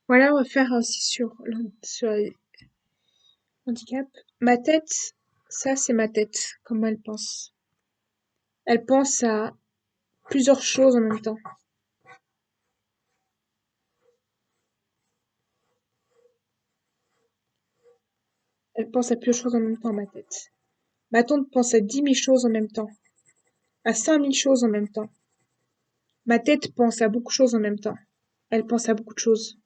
Voilà, on va faire aussi sur le handicap. Ma tête, ça c'est ma tête, comment elle pense. Elle pense à plusieurs choses en même temps. Elle pense à plusieurs choses en même temps, ma tête. Ma tante pense à 10 000 choses en même temps, à 5 000 choses en même temps. Ma tête pense à beaucoup de choses en même temps. Elle pense à beaucoup de choses.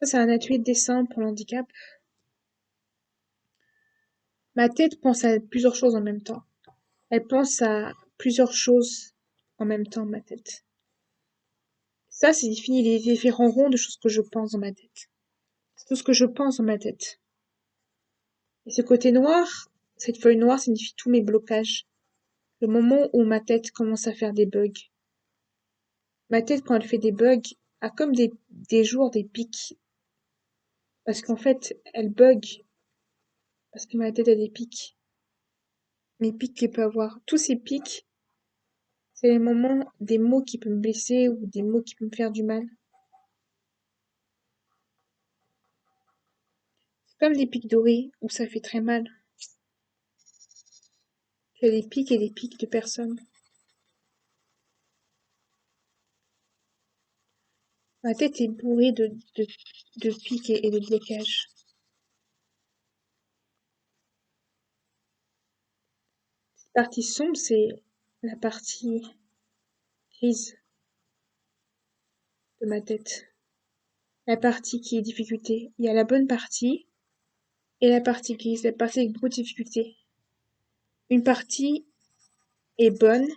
Ça, c'est un atelier de dessin pour le handicap. Ma tête pense à plusieurs choses en même temps. Elle pense à plusieurs choses en même temps, ma tête. Ça, c'est défini les différents ronds de choses que je pense dans ma tête. C'est tout ce que je pense dans ma tête. Et ce côté noir, cette feuille noire signifie tous mes blocages. Le moment où ma tête commence à faire des bugs. Ma tête, quand elle fait des bugs, a comme des jours, des pics. Parce qu'en fait, elle bug. Parce que ma tête a des pics. Mes pics qu'elle peut avoir. Tous ces pics, c'est les moments des mots qui peuvent me blesser ou des mots qui peuvent me faire du mal. C'est comme des pics dorés où ça fait très mal. Il y a des pics et des pics de personnes. Ma tête est bourrée de pics et de blocages. Cette partie sombre, c'est la partie grise de ma tête. La partie qui est difficulté. Il y a la bonne partie et la partie grise, la partie avec beaucoup de difficultés. Une partie est bonne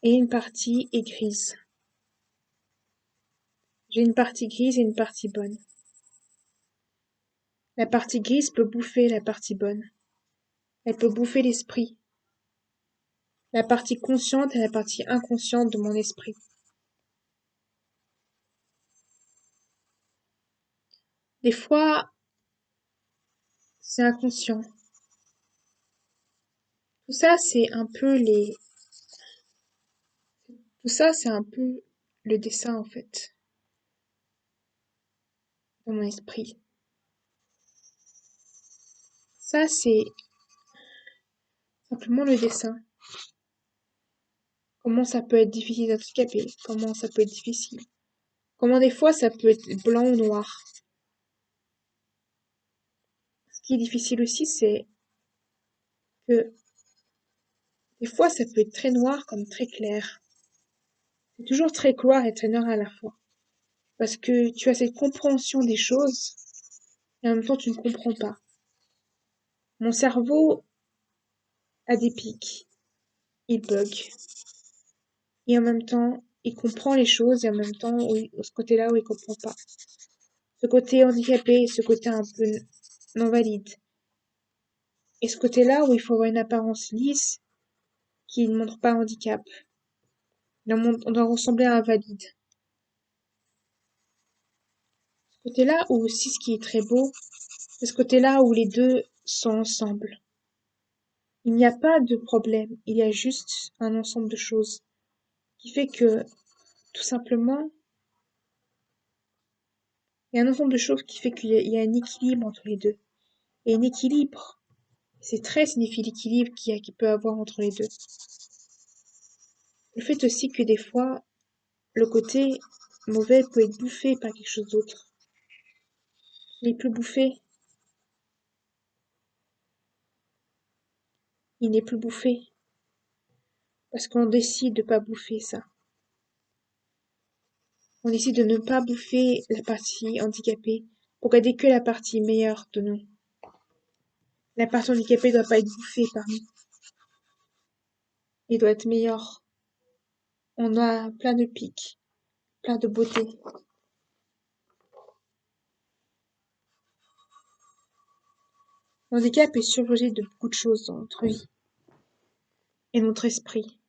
et une partie est grise. J'ai une partie grise et une partie bonne. La partie grise peut bouffer la partie bonne. Elle peut bouffer l'esprit. La partie consciente et la partie inconsciente de mon esprit. Des fois, c'est inconscient. Tout ça, c'est un peu les... Tout ça, c'est un peu le dessin, en fait, dans mon esprit. Ça, c'est simplement le dessin. Comment ça peut être difficile d'handicapé, comment ça peut être difficile. Comment des fois ça peut être blanc ou noir. Ce qui est difficile aussi, c'est que des fois ça peut être très noir comme très clair. C'est toujours très clair et très noir à la fois. Parce que tu as cette compréhension des choses et en même temps tu ne comprends pas. Mon cerveau a des pics, il bug. Et en même temps, il comprend les choses et en même temps, ce côté-là où il comprend pas. Ce côté handicapé et ce côté un peu non valide. Et ce côté-là où il faut avoir une apparence lisse qui ne montre pas un handicap. On doit ressembler à un valide. Ce côté-là où aussi ce qui est très beau, c'est ce côté-là où les deux sont ensemble. Il n'y a pas de problème, il y a juste un ensemble de choses qui fait que, tout simplement, il y a un ensemble de choses qui fait qu'il y a un équilibre entre les deux. Et un équilibre, c'est très signifie l'équilibre qu'il peut avoir entre les deux. Le fait aussi que des fois, le côté mauvais peut être bouffé par quelque chose d'autre. Il n'est plus bouffé. Il n'est plus bouffé. Parce qu'on décide de pas bouffer ça. On décide de ne pas bouffer la partie handicapée pour garder que la partie meilleure de nous. La partie handicapée doit pas être bouffée par nous. Elle doit être meilleure. On a plein de pics, plein de beauté. Le handicap est surlogé de beaucoup de choses dans notre vie et notre esprit.